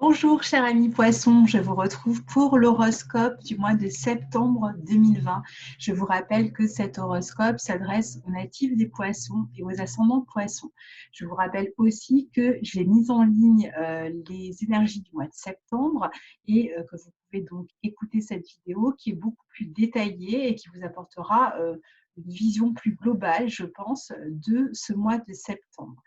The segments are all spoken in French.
Bonjour chers amis poissons, je vous retrouve pour l'horoscope du mois de septembre 2020. Je vous rappelle que cet horoscope s'adresse aux natifs des poissons et aux ascendants poissons. Je vous rappelle aussi que j'ai mis en ligne les énergies du mois de septembre et que vous pouvez donc écouter cette vidéo qui est beaucoup plus détaillée et qui vous apportera une vision plus globale, je pense, de ce mois de septembre.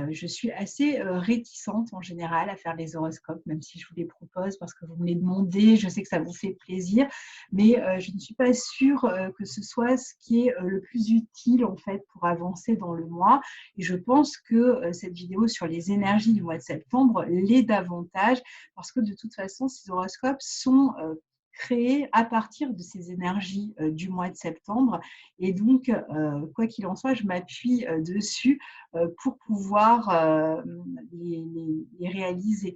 Je suis assez réticente en général à faire les horoscopes, même si je vous les propose parce que vous me les demandez, je sais que ça vous fait plaisir, mais je ne suis pas sûre que ce soit ce qui est le plus utile en fait pour avancer dans le mois. Et je pense que cette vidéo sur les énergies du mois de septembre l'est davantage parce que de toute façon, ces horoscopes sont créés à partir de ces énergies du mois de septembre. Et donc, quoi qu'il en soit, je m'appuie dessus pour pouvoir les réaliser.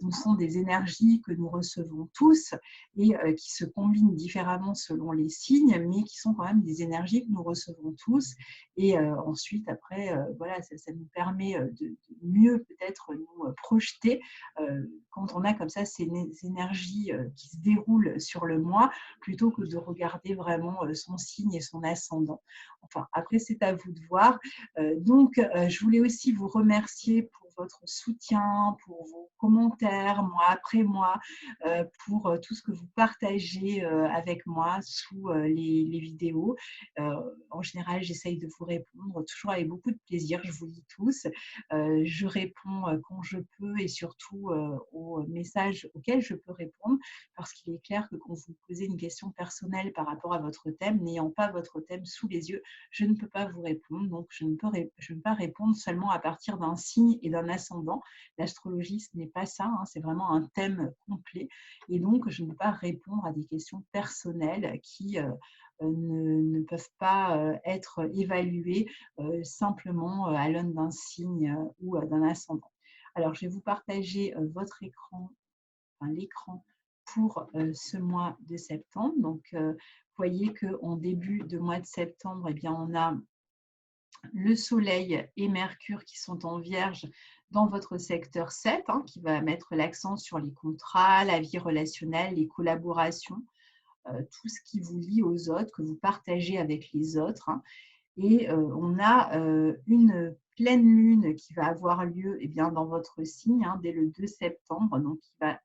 Donc, ce sont des énergies que nous recevons tous et qui se combinent différemment selon les signes, mais qui sont quand même des énergies que nous recevons tous. Et ensuite, après, voilà, ça nous permet de mieux peut-être nous projeter quand on a comme ça ces énergies qui se déroulent sur le mois, plutôt que de regarder vraiment son signe et son ascendant. Enfin, après, c'est à vous de voir. Donc, je voulais aussi vous remercier pour votre soutien, pour vos commentaires, mois après mois, pour tout ce que vous partagez avec moi sous les vidéos. En général, j'essaye de vous répondre toujours avec beaucoup de plaisir. Je vous lis tous. Je réponds quand je peux et surtout aux messages auxquels je peux répondre parce qu'il est clair que quand vous posez une question personnelle par rapport à votre thème, n'ayant pas votre thème sous les yeux, je ne peux pas vous répondre. Donc, je ne peux pas répondre seulement à partir d'un signe et d'un ascendant. L'astrologie, ce n'est pas ça, hein, c'est vraiment un thème complet. Et donc, je ne peux pas répondre à des questions personnelles qui ne peuvent pas être évaluées simplement à l'aune d'un signe ou d'un ascendant. Alors, je vais vous partager votre écran, enfin, l'écran pour ce mois de septembre. Donc, vous voyez qu'en début de mois de septembre, eh bien, on a le Soleil et Mercure qui sont en Vierge dans votre secteur 7, hein, qui va mettre l'accent sur les contrats, la vie relationnelle, les collaborations, tout ce qui vous lie aux autres, que vous partagez avec les autres. Hein. Et on a une pleine lune qui va avoir lieu bien, dans votre signe dès le 2 septembre, donc qui va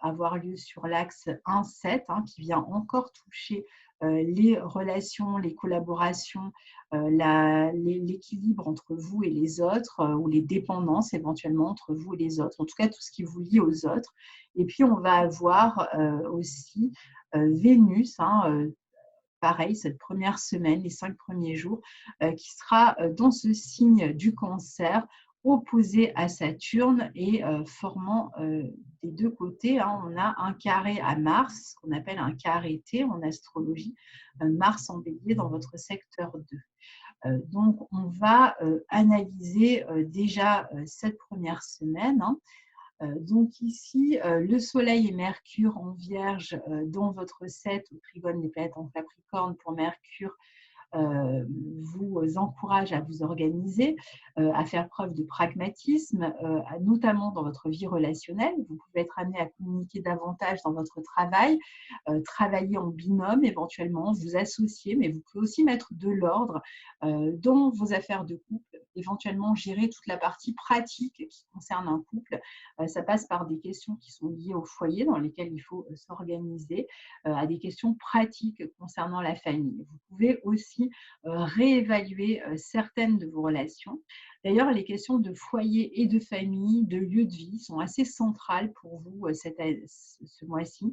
avoir lieu sur l'axe 1-7, qui vient encore toucher les relations, les collaborations, l'équilibre entre vous et les autres, ou les dépendances éventuellement entre vous et les autres, en tout cas tout ce qui vous lie aux autres. Et puis on va avoir aussi Vénus, pareil, cette première semaine, les 5 premiers jours, qui sera dans ce signe du Cancer, opposé à Saturne et formant des deux côtés. On a un carré à Mars, qu'on appelle un carré T en astrologie, Mars en bélier dans votre secteur 2. Donc, on va analyser déjà cette première semaine. Donc ici, le Soleil et Mercure en Vierge dans votre 7 au trigone des planètes en Capricorne pour Mercure vous encourage à vous organiser, à faire preuve de pragmatisme, notamment dans votre vie relationnelle. Vous pouvez être amené à communiquer davantage dans votre travail, travailler en binôme éventuellement, vous associer, mais vous pouvez aussi mettre de l'ordre dans vos affaires de couple, éventuellement gérer toute la partie pratique qui concerne un couple. Ça passe par des questions qui sont liées au foyer dans lesquelles il faut s'organiser, à des questions pratiques concernant la famille. Vous pouvez aussi réévaluer certaines de vos relations. D'ailleurs, les questions de foyer et de famille, de lieu de vie sont assez centrales pour vous ce mois-ci.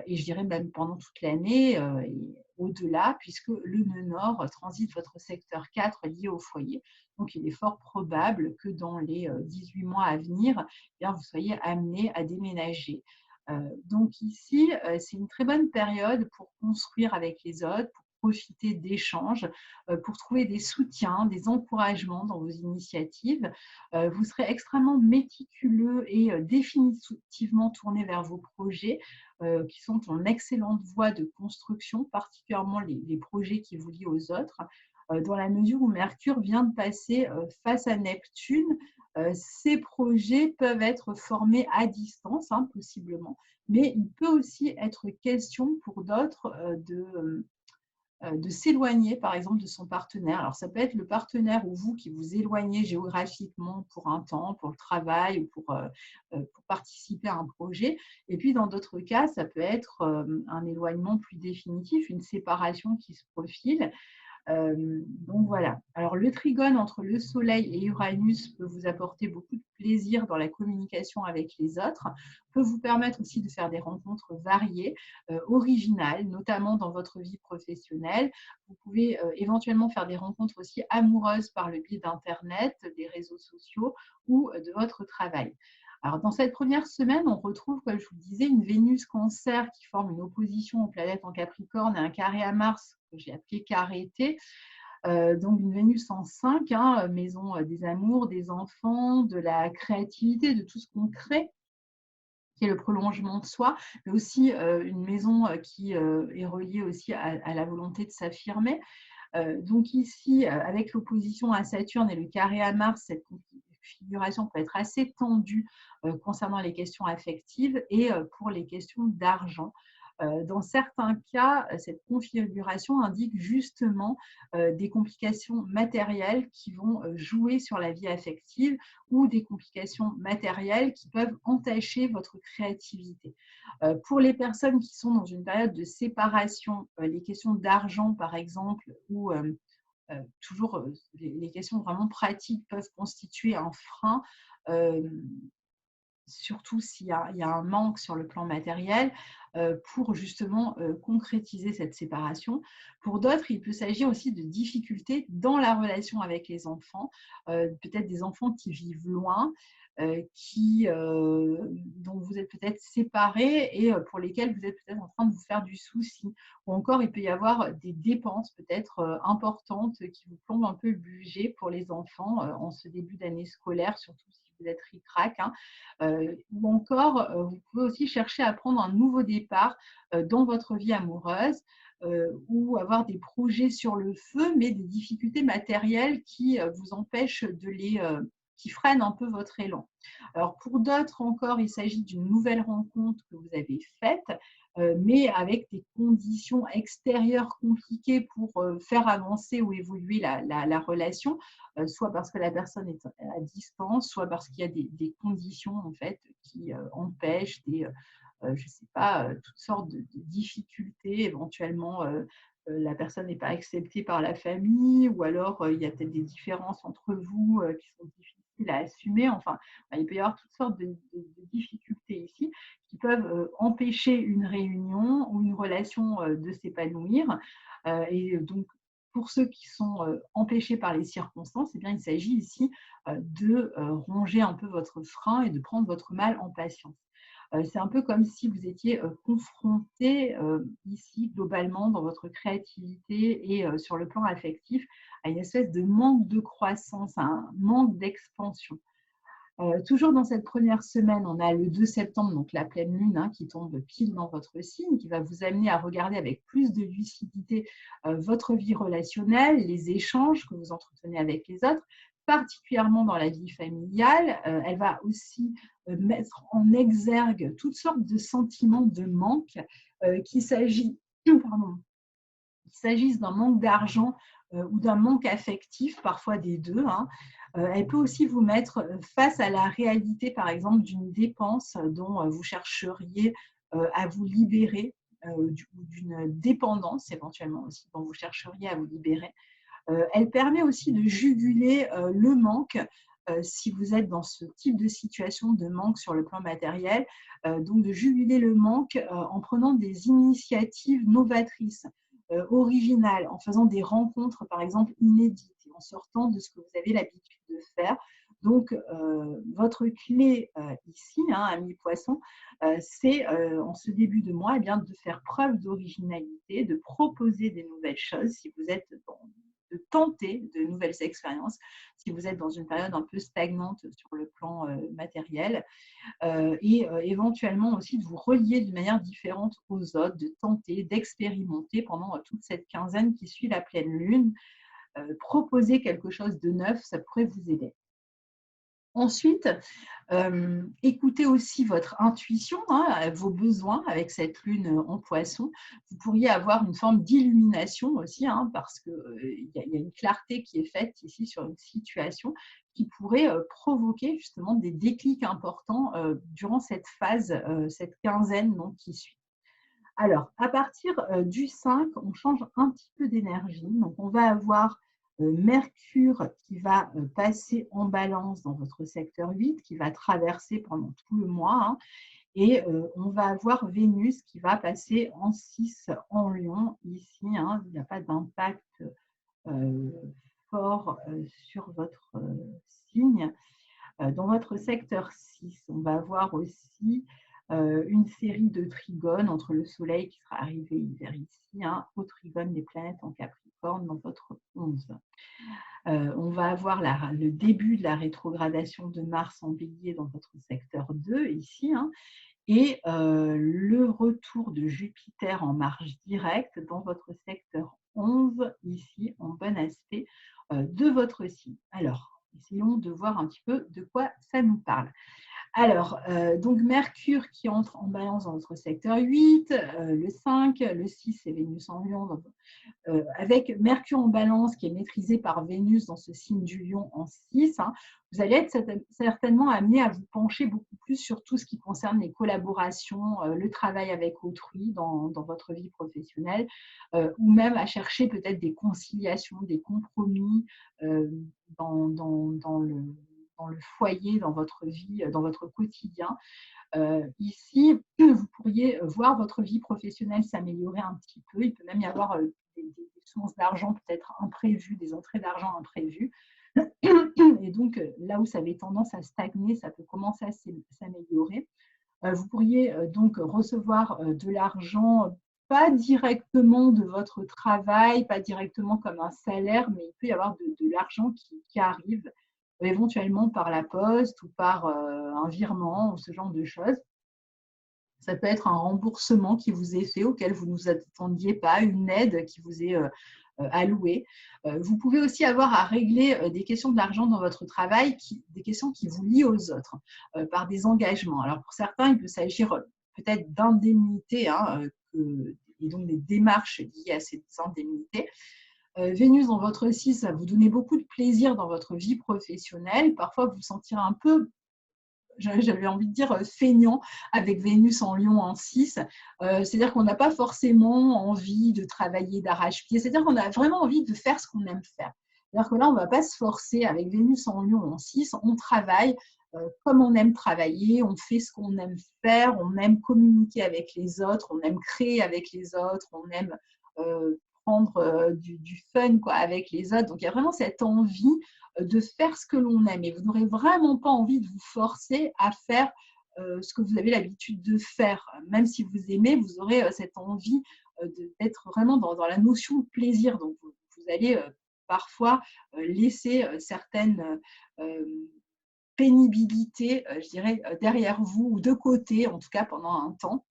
Et je dirais même pendant toute l'année et au-delà, puisque le nœud nord transite votre secteur 4 lié au foyer. Donc, il est fort probable que dans les 18 mois à venir, eh bien, vous soyez amené à déménager. Donc ici, c'est une très bonne période pour construire avec les autres, pour profiter d'échanges, pour trouver des soutiens, des encouragements dans vos initiatives. Vous serez extrêmement méticuleux et définitivement tourné vers vos projets qui sont en excellente voie de construction, particulièrement les projets qui vous lient aux autres. dans la mesure où Mercure vient de passer face à Neptune. Ces projets peuvent être formés à distance, hein, possiblement, mais il peut aussi être question pour d'autres de s'éloigner, par exemple, de son partenaire. Alors, ça peut être le partenaire ou vous qui vous éloignez géographiquement pour un temps, pour le travail ou pour participer à un projet. Et puis, dans d'autres cas, ça peut être un éloignement plus définitif, une séparation qui se profile. Donc voilà. Alors le trigone entre le Soleil et Uranus peut vous apporter beaucoup de plaisir dans la communication avec les autres, peut vous permettre aussi de faire des rencontres variées, originales, notamment dans votre vie professionnelle. Vous pouvez éventuellement faire des rencontres aussi amoureuses par le biais d'Internet, des réseaux sociaux ou de votre travail. Alors, dans cette première semaine, on retrouve, comme je vous le disais, une Vénus Cancer qui forme une opposition aux planètes en Capricorne et un carré à Mars que j'ai appelé carré T. Donc, une Vénus en 5, hein, maison des amours, des enfants, de la créativité, de tout ce qu'on crée, qui est le prolongement de soi, mais aussi une maison qui est reliée aussi à la volonté de s'affirmer. Donc ici, avec l'opposition à Saturne et le carré à Mars, cette configuration peut être assez tendue concernant les questions affectives et pour les questions d'argent. Dans certains cas, cette configuration indique justement des complications matérielles qui vont jouer sur la vie affective ou des complications matérielles qui peuvent entacher votre créativité. Pour les personnes qui sont dans une période de séparation, les questions d'argent, par exemple, ou toujours les questions vraiment pratiques peuvent constituer un frein, surtout s'il y a un manque sur le plan matériel, pour justement concrétiser cette séparation. Pour d'autres, il peut s'agir aussi de difficultés dans la relation avec les enfants, peut-être des enfants qui vivent loin, dont vous êtes peut-être séparés et pour lesquels vous êtes peut-être en train de vous faire du souci. Ou encore, il peut y avoir des dépenses peut-être importantes qui vous plombent un peu le budget pour les enfants en ce début d'année scolaire, surtout si vous êtes ric-rac, hein. Ou encore, vous pouvez aussi chercher à prendre un nouveau départ dans votre vie amoureuse ou avoir des projets sur le feu, mais des difficultés matérielles qui vous empêchent qui freinent un peu votre élan. Alors pour d'autres encore, il s'agit d'une nouvelle rencontre que vous avez faite, mais avec des conditions extérieures compliquées pour faire avancer ou évoluer la relation, soit parce que la personne est à distance, soit parce qu'il y a des conditions en fait qui empêchent je ne sais pas, toutes sortes de difficultés. Éventuellement, la personne n'est pas acceptée par la famille, ou alors il y a peut-être des différences entre vous qui sont difficiles à assumer. Enfin, il peut y avoir toutes sortes de difficultés ici qui peuvent empêcher une réunion ou une relation de s'épanouir. Et donc, pour ceux qui sont empêchés par les circonstances, eh bien, il s'agit ici de ronger un peu votre frein et de prendre votre mal en patience. C'est un peu comme si vous étiez confronté ici, globalement, dans votre créativité et sur le plan affectif, à une espèce de manque de croissance, à un manque d'expansion. Toujours dans cette première semaine, on a le 2 septembre, donc la pleine lune, hein, qui tombe pile dans votre signe, qui va vous amener à regarder avec plus de lucidité votre vie relationnelle, les échanges que vous entretenez avec les autres, particulièrement dans la vie familiale. Elle va aussi mettre en exergue toutes sortes de sentiments de manque, qu'il s'agisse d'un manque d'argent ou d'un manque affectif, parfois des deux, hein. Elle peut aussi vous mettre face à la réalité, par exemple, d'une dépense dont vous chercheriez à vous libérer, ou d'une dépendance éventuellement aussi dont vous chercheriez à vous libérer. Elle permet aussi de juguler le manque si vous êtes dans ce type de situation de manque sur le plan matériel, donc de juguler le manque en prenant des initiatives novatrices, originales, en faisant des rencontres par exemple inédites, en sortant de ce que vous avez l'habitude de faire. Donc, votre clé ici, hein, ami poisson, c'est en ce début de mois, eh bien, de faire preuve d'originalité, de proposer des nouvelles choses si vous êtes de tenter de nouvelles expériences si vous êtes dans une période un peu stagnante sur le plan matériel, et éventuellement aussi de vous relier d'une manière différente aux autres, de tenter, d'expérimenter pendant toute cette quinzaine qui suit la pleine lune. proposer quelque chose de neuf, ça pourrait vous aider. Ensuite, écoutez aussi votre intuition, hein, vos besoins avec cette lune en poisson. Vous pourriez avoir une forme d'illumination aussi, hein, parce qu'il y a une clarté qui est faite ici sur une situation qui pourrait provoquer justement des déclics importants durant cette phase, cette quinzaine donc, qui suit. Alors, à partir du 5, on change un petit peu d'énergie. Donc, on va avoir Mercure qui va passer en balance dans votre secteur 8, qui va traverser pendant tout le mois. Hein, et on va avoir Vénus qui va passer en 6 en Lion ici. Hein, il n'y a pas d'impact euh, fort sur votre signe. Dans votre secteur 6, on va avoir aussi une série de trigones entre le Soleil qui sera arrivé vers ici, hein, au trigone des planètes en Capricorne dans votre 11. On va avoir le début de la rétrogradation de Mars en Bélier dans votre secteur 2 ici, hein, et le retour de Jupiter en marche directe dans votre secteur 11 ici en bon aspect de votre signe. Alors, essayons de voir un petit peu de quoi ça nous parle. Alors, donc Mercure qui entre en balance dans votre secteur 8, le 5, le 6 c'est Vénus en Lion, avec Mercure en balance qui est maîtrisé par Vénus dans ce signe du Lion en 6, hein, vous allez être certainement amené à vous pencher beaucoup plus sur tout ce qui concerne les collaborations, le travail avec autrui dans votre vie professionnelle, ou même à chercher peut-être des conciliations, des compromis dans, dans le foyer, dans votre vie, dans votre quotidien. Ici, vous pourriez voir votre vie professionnelle s'améliorer un petit peu. Il peut même y avoir des sources d'argent peut-être imprévues, des entrées d'argent imprévues. Et donc, là où ça avait tendance à stagner, ça peut commencer à s'améliorer. Vous pourriez donc recevoir de l'argent, pas directement de votre travail, pas directement comme un salaire, mais il peut y avoir de l'argent qui arrive éventuellement par la poste ou par un virement ou ce genre de choses. Ça peut être un remboursement qui vous est fait auquel vous ne vous attendiez pas, une aide qui vous est allouée. Vous pouvez aussi avoir à régler des questions d'argent dans votre travail, des questions qui vous lient aux autres par des engagements. Alors pour certains, il peut s'agir peut-être d'indemnités, hein, et donc des démarches liées à ces indemnités. Vénus dans votre 6, ça va vous donner beaucoup de plaisir dans votre vie professionnelle. Parfois, vous vous sentirez un peu, j'avais envie de dire, feignant avec Vénus en Lion en 6. C'est-à-dire qu'on n'a pas forcément envie de travailler d'arrache-pied. C'est-à-dire qu'on a vraiment envie de faire ce qu'on aime faire. C'est-à-dire que là, on ne va pas se forcer avec Vénus en Lion en 6. On travaille comme on aime travailler, on fait ce qu'on aime faire, on aime communiquer avec les autres, on aime créer avec les autres, on aime prendre du fun quoi, avec les autres. Donc, il y a vraiment cette envie de faire ce que l'on aime. Et vous n'aurez vraiment pas envie de vous forcer à faire ce que vous avez l'habitude de faire. Même si vous aimez, vous aurez cette envie d'être vraiment dans la notion de plaisir. Donc, vous allez parfois laisser certaines pénibilités, je dirais, derrière vous ou de côté, en tout cas pendant un temps.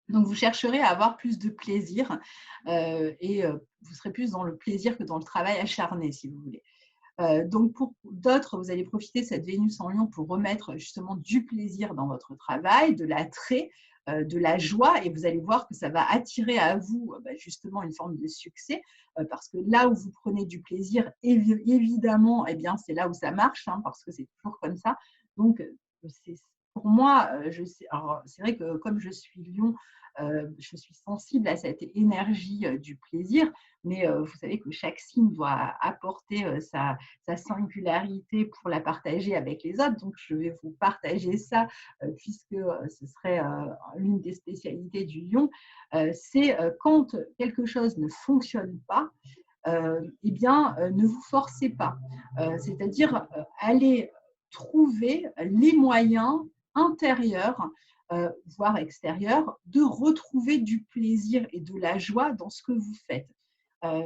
Donc, vous chercherez à avoir plus de plaisir et vous serez plus dans le plaisir que dans le travail acharné, si vous voulez. Donc, pour d'autres, vous allez profiter de cette Vénus en Lion pour remettre justement du plaisir dans votre travail, de l'attrait, de la joie, et vous allez voir que ça va attirer à vous justement une forme de succès, parce que là où vous prenez du plaisir, évidemment, eh bien, c'est là où ça marche, hein, parce que c'est toujours comme ça. Donc, pour moi, c'est vrai que comme je suis Lion, je suis sensible à cette énergie du plaisir, mais vous savez que chaque signe doit apporter sa singularité pour la partager avec les autres. Donc, je vais vous partager ça puisque ce serait l'une des spécialités du lion. C'est quand quelque chose ne fonctionne pas, eh bien, ne vous forcez pas. C'est-à-dire, allez trouver les moyens intérieurs, voire extérieurs, de retrouver du plaisir et de la joie dans ce que vous faites.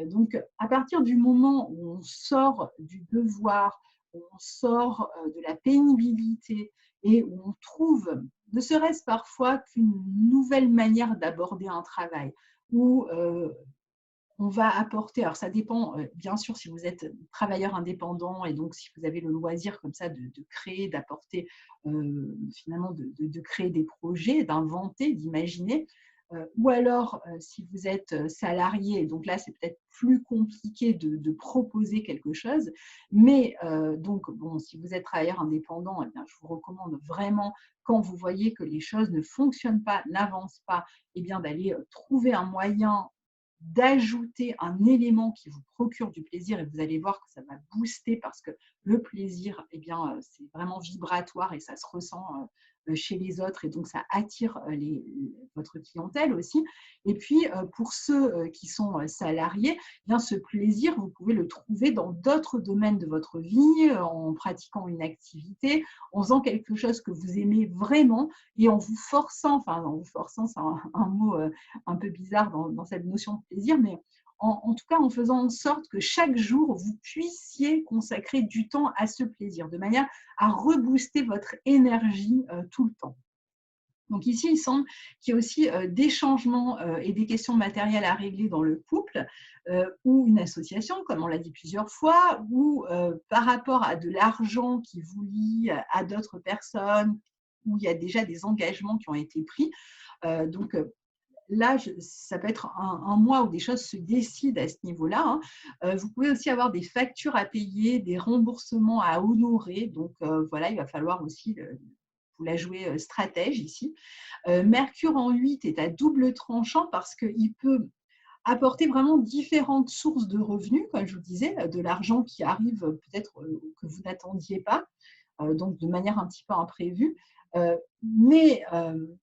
Donc, à partir du moment où on sort du devoir, où on sort de la pénibilité et où on trouve, ne serait-ce parfois qu'une nouvelle manière d'aborder un travail, où on va apporter, alors ça dépend bien sûr si vous êtes travailleur indépendant et donc si vous avez le loisir comme ça de créer, d'apporter, finalement de créer des projets, d'inventer, d'imaginer, ou alors si vous êtes salarié, donc là c'est peut-être plus compliqué de proposer quelque chose, mais donc bon, si vous êtes travailleur indépendant, eh bien, je vous recommande vraiment, quand vous voyez que les choses ne fonctionnent pas, n'avancent pas, eh bien d'aller trouver un moyen d'ajouter un élément qui vous procure du plaisir, et vous allez voir que ça va booster parce que le plaisir, eh bien, c'est vraiment vibratoire et ça se ressent chez les autres, et donc ça attire votre clientèle aussi. Et puis, pour ceux qui sont salariés, eh bien, ce plaisir, vous pouvez le trouver dans d'autres domaines de votre vie, en pratiquant une activité, en faisant quelque chose que vous aimez vraiment et en vous forçant, enfin en vous forçant, c'est un mot un peu bizarre dans cette notion de plaisir, mais en tout cas en faisant en sorte que chaque jour, vous puissiez consacrer du temps à ce plaisir, de manière à rebooster votre énergie tout le temps. Donc ici, il semble qu'il y ait aussi des changements et des questions matérielles à régler dans le couple ou une association, comme on l'a dit plusieurs fois, ou par rapport à de l'argent qui vous lie à d'autres personnes, où il y a déjà des engagements qui ont été pris. Donc là, ça peut être un mois où des choses se décident à ce niveau-là, hein. Vous pouvez aussi avoir des factures à payer, des remboursements à honorer. Donc voilà, il va falloir aussi vous la jouer stratège ici. Mercure en 8 est à double tranchant parce qu'il peut apporter vraiment différentes sources de revenus, comme je vous disais, de l'argent qui arrive peut-être que vous n'attendiez pas, donc de manière un petit peu imprévue. Mais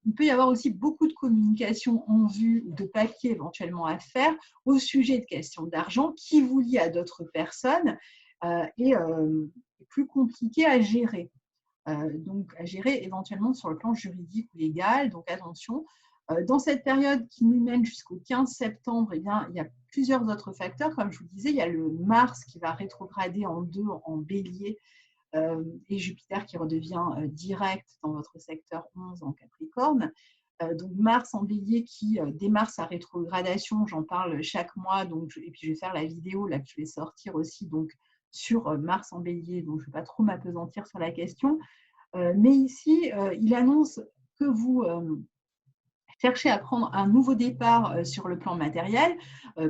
il peut y avoir aussi beaucoup de communication en vue, de papier éventuellement à faire au sujet de questions d'argent qui vous lient à d'autres personnes et plus compliqué à gérer. Donc à gérer éventuellement sur le plan juridique ou légal. Donc attention, dans cette période qui nous mène jusqu'au 15 septembre, eh bien, il y a plusieurs autres facteurs. Comme je vous disais, il y a le Mars qui va rétrograder en 2 en bélier et Jupiter qui redevient direct dans votre secteur 11 en Capricorne. Donc Mars en bélier qui démarre sa rétrogradation, j'en parle chaque mois, donc, et puis je vais faire la vidéo là que je vais sortir aussi donc, sur Mars en bélier, donc je ne vais pas trop m'apesantir sur la question. Mais ici, il annonce que vous cherchez à prendre un nouveau départ sur le plan matériel,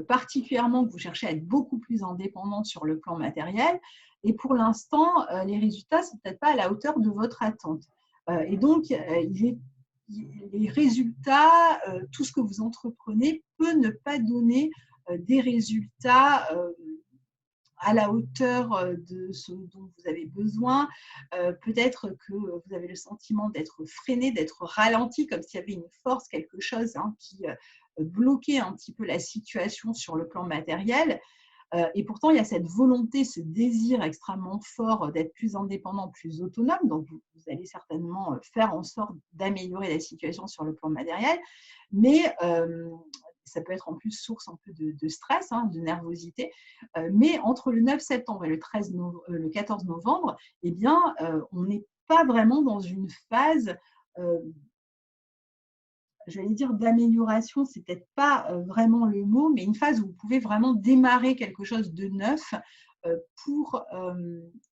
particulièrement que vous cherchez à être beaucoup plus indépendant sur le plan matériel. Et pour l'instant, les résultats ne sont peut-être pas à la hauteur de votre attente. Et donc, les résultats, tout ce que vous entreprenez peut ne pas donner des résultats à la hauteur de ce dont vous avez besoin. Peut-être que vous avez le sentiment d'être freiné, d'être ralenti, comme s'il y avait une force, quelque chose qui bloquait un petit peu la situation sur le plan matériel. Et pourtant, il y a cette volonté, ce désir extrêmement fort d'être plus indépendant, plus autonome. Donc, vous allez certainement faire en sorte d'améliorer la situation sur le plan matériel. Mais ça peut être en plus source un peu de stress, de nervosité. Mais entre le 9 septembre et le 14 novembre, eh bien, on n'est pas vraiment dans une phase, j'allais dire d'amélioration, c'est peut-être pas vraiment le mot, mais une phase où vous pouvez vraiment démarrer quelque chose de neuf pour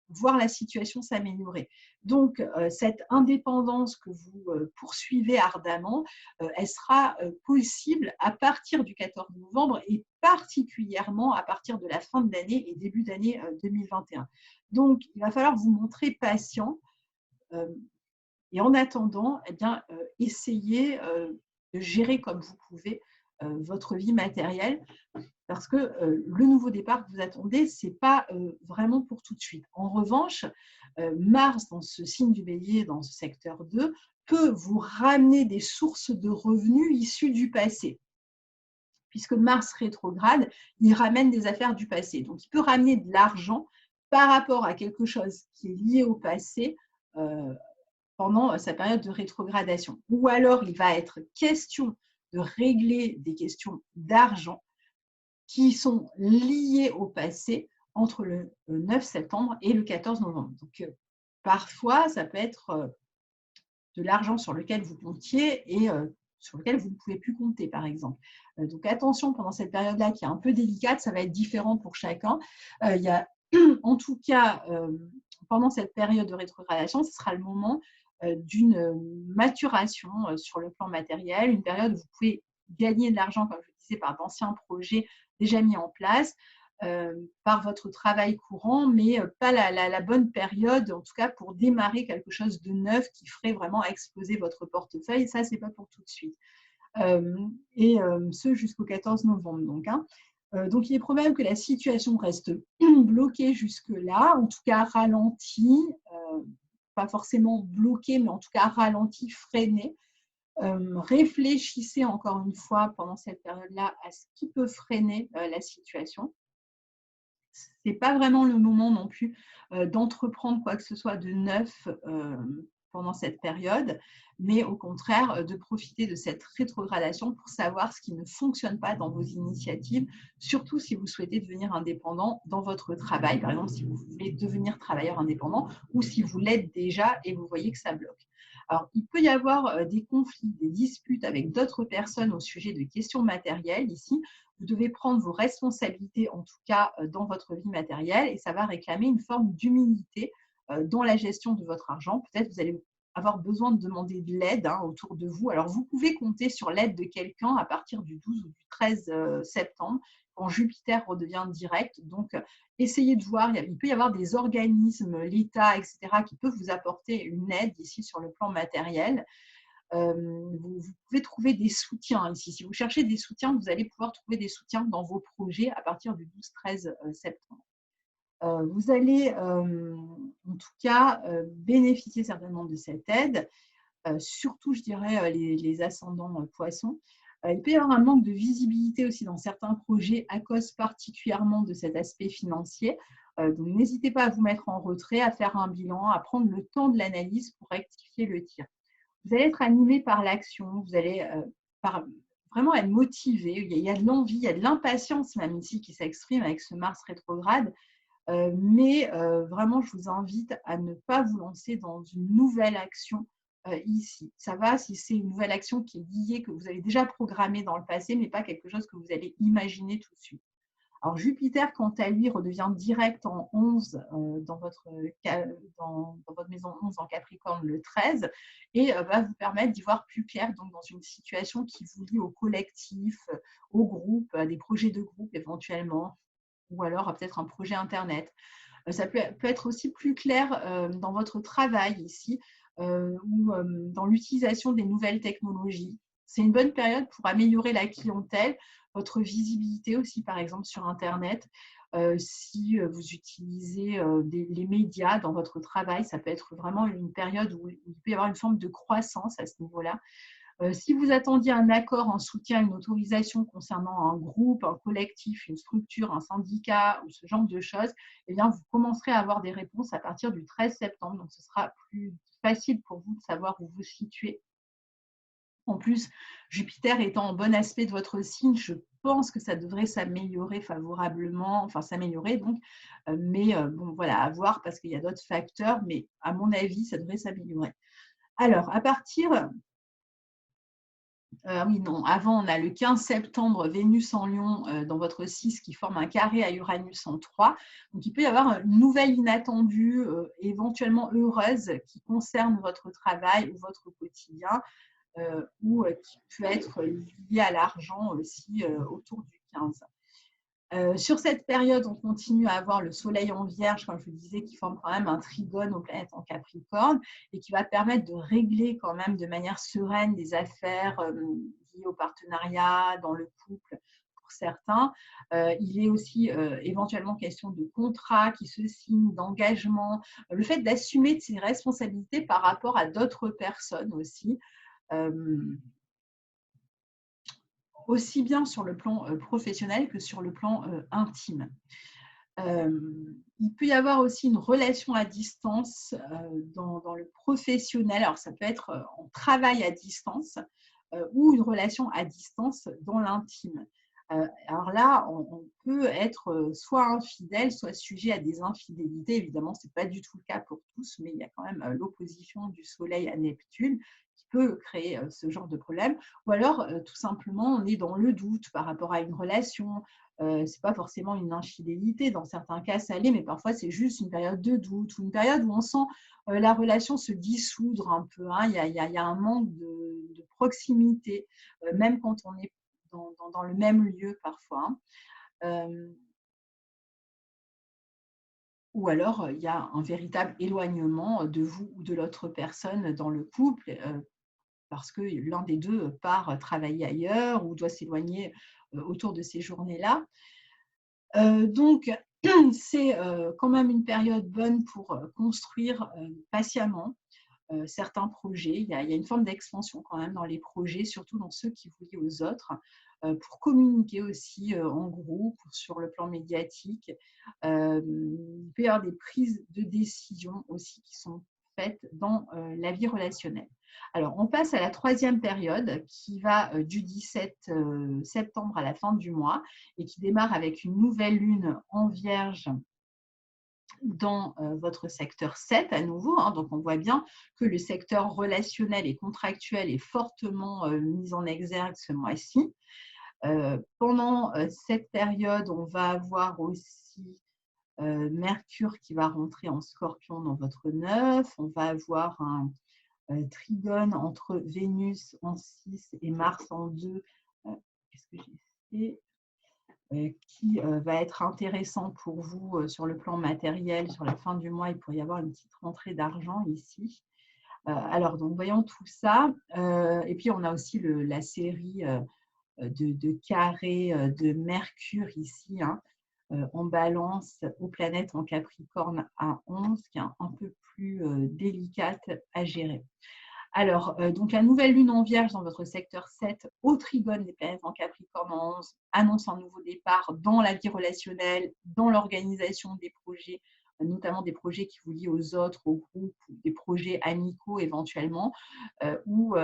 voir la situation s'améliorer. Donc, cette indépendance que vous poursuivez ardemment, elle sera possible à partir du 14 novembre et particulièrement à partir de la fin de l'année et début d'année 2021. Donc, il va falloir vous montrer patient et en attendant, eh bien, essayez de gérer comme vous pouvez votre vie matérielle parce que le nouveau départ que vous attendez, ce n'est pas vraiment pour tout de suite. En revanche, Mars, dans ce signe du bélier, dans ce secteur 2, peut vous ramener des sources de revenus issues du passé. Puisque Mars rétrograde, il ramène des affaires du passé. Donc, il peut ramener de l'argent par rapport à quelque chose qui est lié au passé pendant sa période de rétrogradation. Ou alors, il va être question de régler des questions d'argent qui sont liées au passé entre le 9 septembre et le 14 novembre. Donc, parfois, ça peut être de l'argent sur lequel vous comptiez et sur lequel vous ne pouvez plus compter, par exemple. Donc, attention pendant cette période-là qui est un peu délicate, ça va être différent pour chacun. Il y a, en tout cas, pendant cette période de rétrogradation, ce sera le moment d'une maturation sur le plan matériel, une période où vous pouvez gagner de l'argent, comme je le disais, par d'anciens projets déjà mis en place, par votre travail courant, mais pas la bonne période, en tout cas pour démarrer quelque chose de neuf qui ferait vraiment exploser votre portefeuille. Et ça, ce n'est pas pour tout de suite. Ce jusqu'au 14 novembre. Donc, il est probable que la situation reste bloquée jusque-là, en tout cas ralentie, pas forcément bloquée, mais en tout cas ralentie, freinée. Réfléchissez encore une fois pendant cette période-là à ce qui peut freiner la situation. Ce n'est pas vraiment le moment non plus d'entreprendre quoi que ce soit de neuf pendant cette période, mais au contraire de profiter de cette rétrogradation pour savoir ce qui ne fonctionne pas dans vos initiatives, surtout si vous souhaitez devenir indépendant dans votre travail, par exemple si vous voulez devenir travailleur indépendant ou si vous l'êtes déjà et vous voyez que ça bloque. Alors, il peut y avoir des conflits, des disputes avec d'autres personnes au sujet de questions matérielles ici. Vous devez prendre vos responsabilités, en tout cas dans votre vie matérielle, et ça va réclamer une forme d'humilité dans la gestion de votre argent. Peut-être vous allez avoir besoin de demander de l'aide autour de vous. Alors, vous pouvez compter sur l'aide de quelqu'un à partir du 12 ou du 13 septembre, quand Jupiter redevient direct. Donc, essayez de voir, il peut y avoir des organismes, l'État, etc., qui peuvent vous apporter une aide ici sur le plan matériel. Vous pouvez trouver des soutiens ici. Si vous cherchez des soutiens, vous allez pouvoir trouver des soutiens dans vos projets à partir du 12-13 septembre. Vous allez en tout cas bénéficier certainement de cette aide, surtout je dirais les ascendants poissons. Il peut y avoir un manque de visibilité aussi dans certains projets à cause particulièrement de cet aspect financier. Donc n'hésitez pas à vous mettre en retrait, à faire un bilan, à prendre le temps de l'analyse pour rectifier le tir. Vous allez être animé par l'action, vous allez vraiment être motivé, il y a de l'envie, il y a de l'impatience même ici qui s'exprime avec ce Mars rétrograde, mais vraiment je vous invite à ne pas vous lancer dans une nouvelle action ici. Ça va si c'est une nouvelle action qui est liée, que vous avez déjà programmée dans le passé, mais pas quelque chose que vous allez imaginer tout de suite. Alors, Jupiter, quant à lui, redevient direct en 11 dans votre maison 11 en Capricorne le 13 et va vous permettre d'y voir plus clair donc, dans une situation qui vous lie au collectif, au groupe, à des projets de groupe éventuellement, ou alors peut-être un projet Internet. Ça peut être aussi plus clair dans votre travail ici ou dans l'utilisation des nouvelles technologies. C'est une bonne période pour améliorer la clientèle, votre visibilité aussi, par exemple, sur Internet. Si vous utilisez les médias dans votre travail, ça peut être vraiment une période où il peut y avoir une forme de croissance à ce niveau-là. Si vous attendiez un accord, un soutien, une autorisation concernant un groupe, un collectif, une structure, un syndicat ou ce genre de choses, eh bien, vous commencerez à avoir des réponses à partir du 13 septembre. Donc, ce sera plus facile pour vous de savoir où vous situez. En plus, Jupiter étant en bon aspect de votre signe, je pense que ça devrait s'améliorer favorablement, enfin s'améliorer donc, mais bon voilà, à voir parce qu'il y a d'autres facteurs, mais à mon avis, ça devrait s'améliorer. Alors, à partir, oui, non, avant, on a le 15 septembre, Vénus en Lion dans votre 6 qui forme un carré à Uranus en 3. Donc, il peut y avoir une nouvelle inattendue, éventuellement heureuse, qui concerne votre travail ou votre quotidien. Ou qui peut être lié à l'argent aussi autour du 15. Sur cette période, on continue à avoir le Soleil en Vierge, comme je vous disais, qui forme quand même un trigone aux planètes en Capricorne et qui va permettre de régler quand même de manière sereine des affaires liées au partenariat, dans le couple pour certains. Il est aussi éventuellement question de contrats qui se signent, d'engagement, le fait d'assumer ses responsabilités par rapport à d'autres personnes aussi. Aussi bien sur le plan professionnel que sur le plan intime. Il peut y avoir aussi une relation à distance dans le professionnel. Alors, ça peut être en travail à distance ou une relation à distance dans l'intime. Alors là, on peut être soit infidèle, soit sujet à des infidélités. Évidemment, ce n'est pas du tout le cas pour tous, mais il y a quand même l'opposition du Soleil à Neptune qui peut créer ce genre de problème. Ou alors, tout simplement, on est dans le doute par rapport à une relation. Ce n'est pas forcément une infidélité. Dans certains cas, ça l'est, mais parfois, c'est juste une période de doute ou une période où on sent la relation se dissoudre un peu. Hein. Il y a un manque de proximité, même quand on est dans le même lieu parfois. Hein. Ou alors, il y a un véritable éloignement de vous ou de l'autre personne dans le couple, parce que l'un des deux part travailler ailleurs ou doit s'éloigner autour de ces journées-là. Donc, c'est quand même une période bonne pour construire patiemment certains projets. Il y a une forme d'expansion quand même dans les projets, surtout dans ceux qui vous lient aux autres, pour communiquer aussi en groupe, sur le plan médiatique. Il peut y avoir des prises de décision aussi qui sont faites dans la vie relationnelle. Alors, on passe à la troisième période qui va du 17 septembre à la fin du mois et qui démarre avec une nouvelle lune en Vierge dans votre secteur 7 à nouveau. Hein, donc, on voit bien que le secteur relationnel et contractuel est fortement mis en exergue ce mois-ci. Pendant cette période, on va avoir aussi Mercure qui va rentrer en Scorpion dans votre 9. On va avoir un trigone entre Vénus en 6 et Mars en 2. Qu'est-ce que j'ai fait qui va être intéressant pour vous sur le plan matériel. Sur la fin du mois, il pourrait y avoir une petite rentrée d'argent ici. Alors, donc, voyons tout ça. Et puis, on a aussi la série de carrés de Mercure ici, hein, en balance aux planètes en Capricorne à 11, qui est un peu plus délicate à gérer. Alors, donc la nouvelle lune en Vierge dans votre secteur 7, au trigone des planètes en Capricorne en 11, annonce un nouveau départ dans la vie relationnelle, dans l'organisation des projets, notamment des projets qui vous lient aux autres, aux groupes, des projets amicaux éventuellement, ou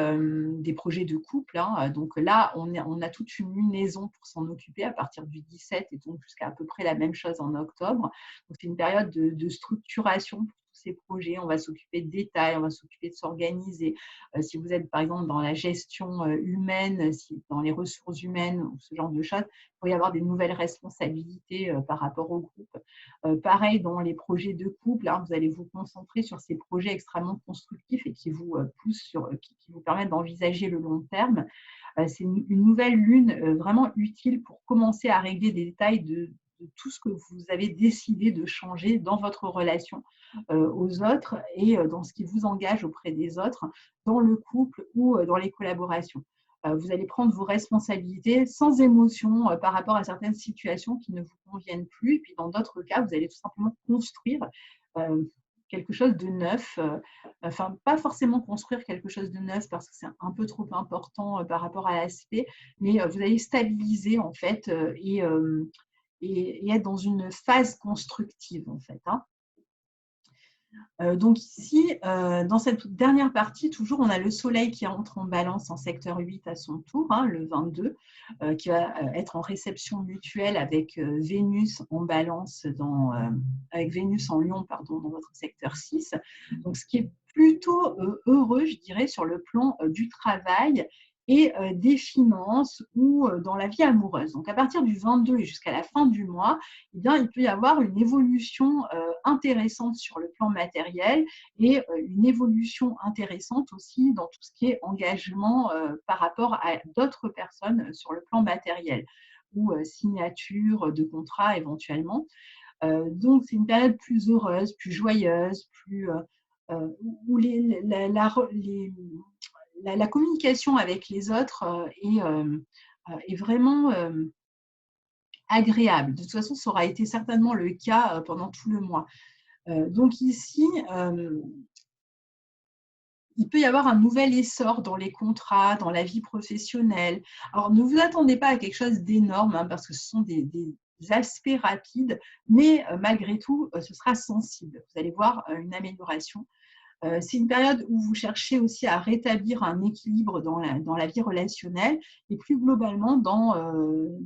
des projets de couple. Hein. Donc là, on a toute une lunaison pour s'en occuper à partir du 17 et donc jusqu'à à peu près la même chose en octobre. Donc c'est une période de structuration pour tous ces projets. On va s'occuper de détails, on va s'occuper de s'organiser. Si vous êtes par exemple dans la gestion humaine, dans les ressources humaines ou ce genre de choses, il pourrait y avoir des nouvelles responsabilités par rapport au groupe. Pareil, dans les projets de couple, hein, vous allez vous concentrer sur ces projets extrêmement constructifs et qui vous poussent qui vous permettent d'envisager le long terme. C'est une nouvelle lune vraiment utile pour commencer à régler des détails de tout ce que vous avez décidé de changer dans votre relation aux autres et dans ce qui vous engage auprès des autres, dans le couple ou dans les collaborations. Vous allez prendre vos responsabilités sans émotion par rapport à certaines situations qui ne vous conviennent plus. Et puis dans d'autres cas, vous allez tout simplement construire quelque chose de neuf. Enfin, pas forcément construire quelque chose de neuf parce que c'est un peu trop important par rapport à l'aspect, mais vous allez stabiliser en fait et être dans une phase constructive en fait. Hein. Donc ici, dans cette dernière partie, toujours, on a le Soleil qui entre en balance en secteur 8 à son tour, hein, le 22, qui va être en réception mutuelle avec Vénus en balance, avec Vénus en Lion, pardon, dans votre secteur 6. Donc ce qui est plutôt heureux, je dirais, sur le plan du travail et des finances ou dans la vie amoureuse. Donc à partir du 22 et jusqu'à la fin du mois, eh bien, il peut y avoir une évolution intéressante sur le plan matériel et une évolution intéressante aussi dans tout ce qui est engagement par rapport à d'autres personnes sur le plan matériel ou signature de contrat éventuellement. Donc, c'est une période plus heureuse, plus joyeuse, où la communication avec les autres est vraiment agréable. De toute façon, ça aura été certainement le cas pendant tout le mois. Donc ici, il peut y avoir un nouvel essor dans les contrats, dans la vie professionnelle. Alors, ne vous attendez pas à quelque chose d'énorme, hein, parce que ce sont des aspects rapides, mais malgré tout, ce sera sensible. Vous allez voir une amélioration. C'est une période où vous cherchez aussi à rétablir un équilibre dans la vie relationnelle et plus globalement dans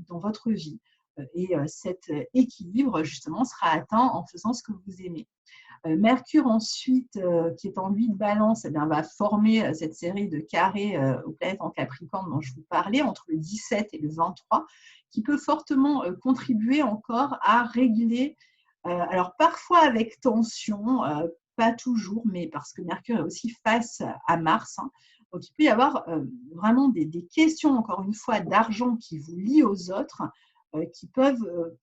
votre vie. Et cet équilibre, justement, sera atteint en faisant ce que vous aimez. Mercure, ensuite, qui est en 8 de balance, eh bien, va former cette série de carrés aux planètes en Capricorne dont je vous parlais, entre le 17 et le 23, qui peut fortement contribuer encore à régler, alors parfois avec tension, pas toujours, mais parce que Mercure est aussi face à Mars. Hein. Donc, il peut y avoir vraiment des questions, encore une fois, d'argent qui vous lient aux autres, qui peuvent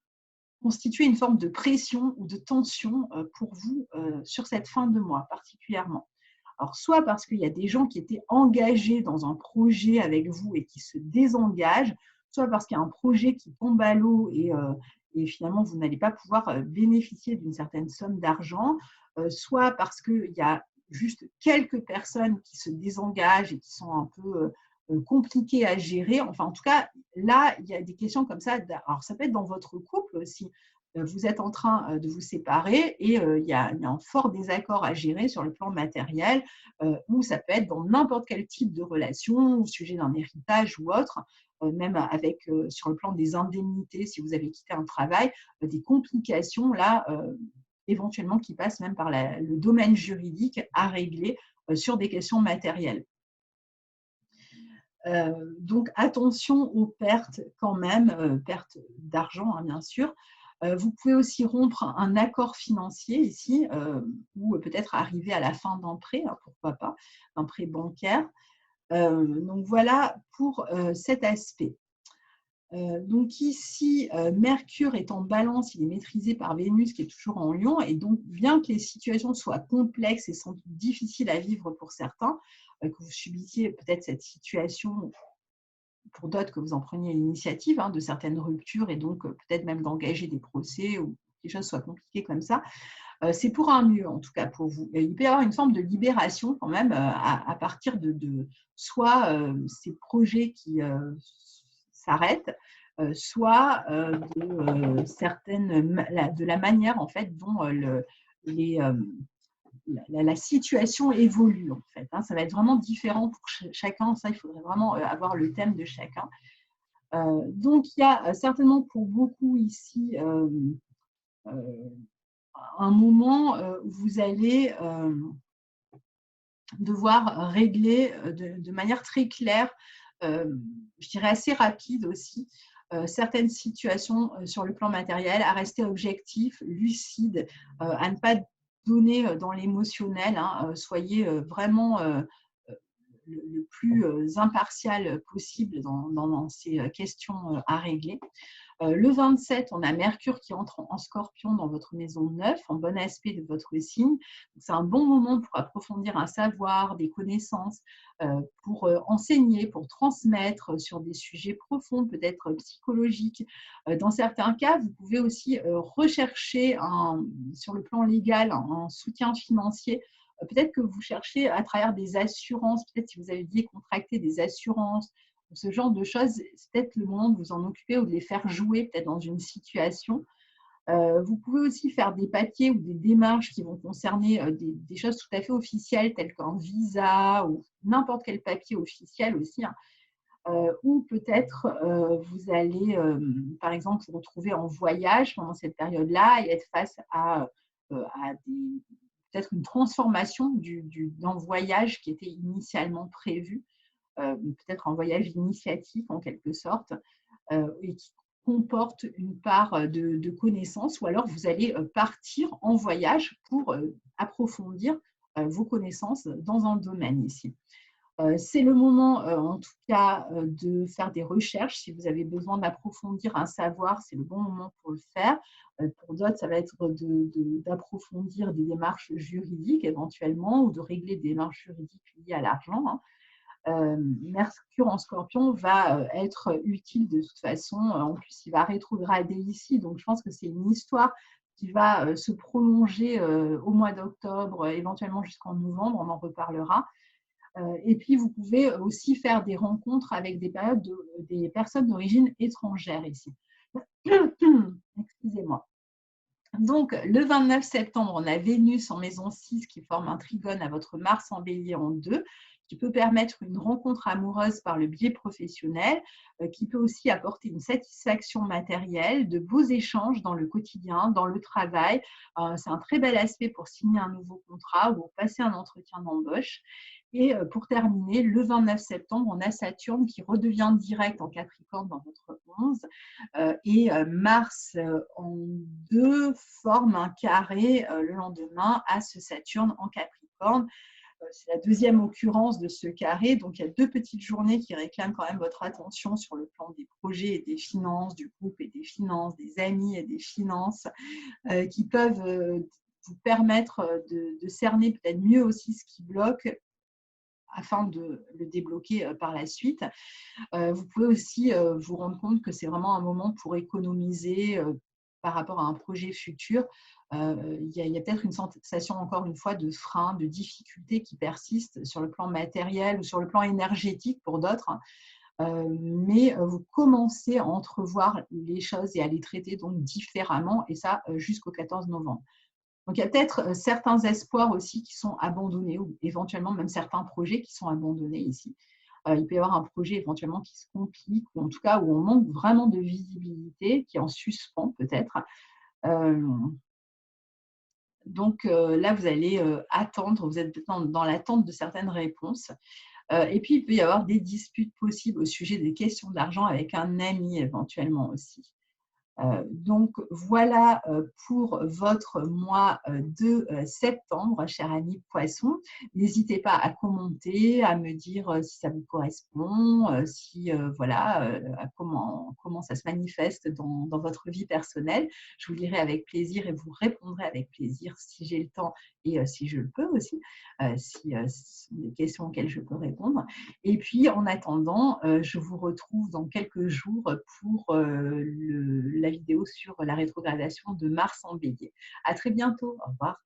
constituer une forme de pression ou de tension pour vous sur cette fin de mois particulièrement. Alors, soit parce qu'il y a des gens qui étaient engagés dans un projet avec vous et qui se désengagent, soit parce qu'il y a un projet qui tombe à l'eau et finalement vous n'allez pas pouvoir bénéficier d'une certaine somme d'argent, soit parce qu'il y a juste quelques personnes qui se désengagent et qui sont un peu compliquées à gérer. Enfin, en tout cas, là, il y a des questions comme ça. Alors, ça peut être dans votre couple aussi. Vous êtes en train de vous séparer et il y a un fort désaccord à gérer sur le plan matériel, ou ça peut être dans n'importe quel type de relation, au sujet d'un héritage ou autre, même avec, sur le plan des indemnités, si vous avez quitté un travail, des complications là, éventuellement qui passent même par le domaine juridique à régler sur des questions matérielles. Donc attention aux pertes quand même, pertes d'argent hein, bien sûr. Vous pouvez aussi rompre un accord financier ici, ou peut-être arriver à la fin d'un prêt, hein, pourquoi pas, un prêt bancaire. Donc voilà pour cet aspect. Donc ici, Mercure est en balance, il est maîtrisé par Vénus qui est toujours en Lion, et donc bien que les situations soient complexes et sans doute difficiles à vivre pour certains, que vous subissiez peut-être cette situation, pour d'autres que vous en preniez l'initiative hein, de certaines ruptures et donc peut-être même d'engager des procès ou que les choses soient compliquées comme ça, c'est pour un mieux en tout cas pour vous. Il peut y avoir une forme de libération quand même à partir de soit ces projets qui s'arrêtent, soit de la manière en fait dont la situation évolue en fait. Hein. Ça va être vraiment différent pour chacun. Ça, il faudrait vraiment avoir le thème de chacun. Donc, il y a certainement pour beaucoup ici un moment où vous allez devoir régler de manière très claire, je dirais assez rapide aussi, certaines situations sur le plan matériel, à rester objectif, lucide, à ne pas donner dans l'émotionnel, hein, soyez vraiment le plus impartial possible dans ces questions à régler. Le 27, on a Mercure qui entre en Scorpion dans votre maison 9, en bon aspect de votre signe. C'est un bon moment pour approfondir un savoir, des connaissances, pour enseigner, pour transmettre sur des sujets profonds, peut-être psychologiques. Dans certains cas, vous pouvez aussi rechercher sur le plan légal un soutien financier. Peut-être que vous cherchez à travers des assurances, peut-être si vous avez contracté des assurances, ce genre de choses, c'est peut-être le moment de vous en occuper ou de les faire jouer peut-être dans une situation. Vous pouvez aussi faire des papiers ou des démarches qui vont concerner des choses tout à fait officielles telles qu'un visa ou n'importe quel papier officiel aussi. Hein. Ou peut-être vous allez, par exemple, vous retrouver en voyage pendant cette période-là et être face à peut-être une transformation d'un voyage qui était initialement prévu. Peut-être un voyage initiatique en quelque sorte, et qui comporte une part de connaissances, ou alors vous allez partir en voyage pour approfondir vos connaissances dans un domaine ici. C'est le moment, en tout cas, de faire des recherches. Si vous avez besoin d'approfondir un savoir, c'est le bon moment pour le faire. Pour d'autres, ça va être d'approfondir des démarches juridiques éventuellement ou de régler des démarches juridiques liées à l'argent. Hein. Mercure en Scorpion va être utile de toute façon. En plus, il va rétrograder ici. Donc, je pense que c'est une histoire qui va se prolonger au mois d'octobre, éventuellement jusqu'en novembre. On en reparlera. Et puis, vous pouvez aussi faire des rencontres avec des personnes d'origine étrangère ici. Excusez-moi. Donc, le 29 septembre, on a Vénus en maison 6 qui forme un trigone à votre Mars en Bélier en 2, qui peut permettre une rencontre amoureuse par le biais professionnel, qui peut aussi apporter une satisfaction matérielle, de beaux échanges dans le quotidien, dans le travail. C'est un très bel aspect pour signer un nouveau contrat ou passer un entretien d'embauche. Et pour terminer, le 29 septembre, on a Saturne qui redevient direct en Capricorne dans votre 11, et Mars en 2 forme un carré le lendemain à ce Saturne en Capricorne. C'est la deuxième occurrence de ce carré, donc il y a 2 petites journées qui réclament quand même votre attention sur le plan des projets et des finances, du groupe et des finances, des amis et des finances, qui peuvent vous permettre de cerner peut-être mieux aussi ce qui bloque afin de le débloquer par la suite. Vous pouvez aussi vous rendre compte que c'est vraiment un moment pour économiser par rapport à un projet futur. Il y a peut-être une sensation, encore une fois, de frein, de difficulté qui persiste sur le plan matériel ou sur le plan énergétique pour d'autres. Mais vous commencez à entrevoir les choses et à les traiter donc différemment, et ça jusqu'au 14 novembre. Donc, il y a peut-être certains espoirs aussi qui sont abandonnés, ou éventuellement même certains projets qui sont abandonnés ici. Il peut y avoir un projet éventuellement qui se complique, ou en tout cas où on manque vraiment de visibilité, qui est en suspens peut-être. Donc là, vous allez attendre, vous êtes dans l'attente de certaines réponses. Et puis, il peut y avoir des disputes possibles au sujet des questions d'argent avec un ami éventuellement aussi. Donc voilà pour votre mois de septembre, cher ami Poisson. N'hésitez pas à commenter, à me dire si ça vous correspond, si voilà, comment ça se manifeste dans votre vie personnelle. Je vous lirai avec plaisir et vous répondrai avec plaisir si j'ai le temps et si je le peux aussi, si ce sont des questions auxquelles je peux répondre. Et puis, en attendant, je vous retrouve dans quelques jours pour la vidéo sur la rétrogradation de Mars en Bélier. À très bientôt. Au revoir.